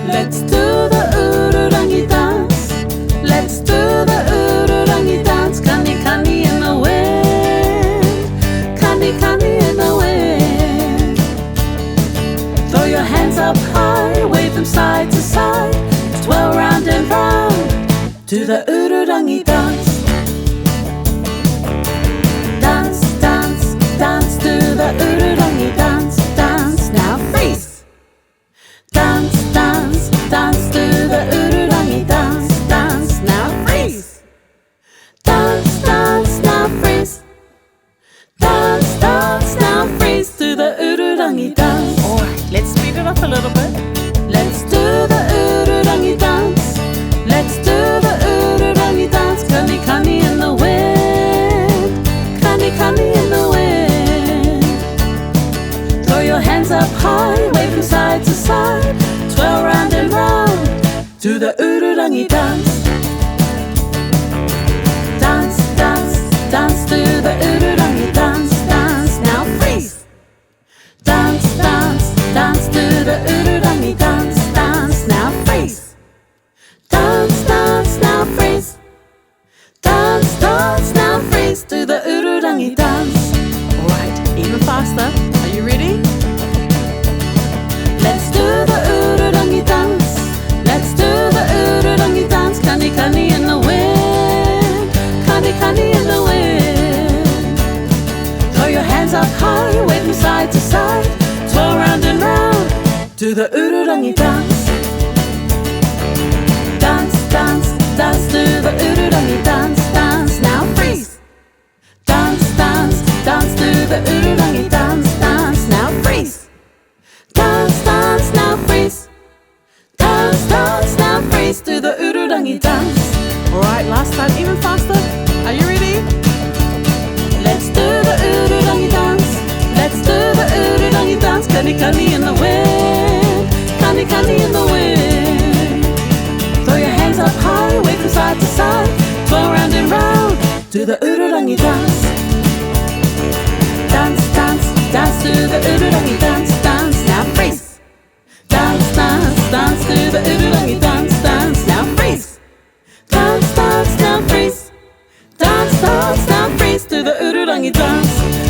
Let's do the Ururangi dance. Let's do the Ururangi dance. Kani kani in the wind. Kani kani in the wind. Throw your hands up high, wave them side to side. Twirl round and round to the Ururangi dance. Dance, dance, dance to the Ururangi dance. Dance, now freeze. Dance, dance, dance to the Ururangi dance. Dance, now freeze. Dance, dance, now freeze. Dance, dance, now freeze to the Ururangi dance. Alright, let's speed it up a little bit. Let's do the Ururangi dance. Let's do the Ururangi dance. Kani kani in the wind. Kani kani in the wind. Throw your hands up high, wave them side to side. Twirl round and round to the Ururangi dance. Dance, dance, dance to the Ururangi dance. Dance, now freeze. Dance, dance, dance to the Ururangi dance. Dance, now freeze. Dance, dance, now freeze. Dance, dance, now freeze to the Ururangi dance. Alright, even faster. Are you ready? Let's do the Ururangi dance. Let's do the Ururangi dance. Kani kani in the wind. Kani kani in the wind. Throw your hands up high, wave them side to side. Twirl round and round to the Ururangi dance. Dance, dance, dance to the Ururangi dance. Dance, now freeze. Dance, dance, dance to the Ururangi dance. Dance, now freeze. Dance, dance, now freeze. Dance, dance, now freeze to the Ururangi dance. Alright, last time, even faster. Are you ready? Let's do the Ururangi dance. Let's do the Ururangi dance. Kani kani in the wind. Kani kani in the wind. Throw your hands up high, wave from side to side. Twirl round and round to the Ururangi dance. Dance, dance, dance to the Ururangi dance. Dance, now freeze. Dance, dance, dance to the Ururangi dance. Dance, now freeze. Dance, dance, now freeze. Dance, dance, now freeze to the Ururangi dance.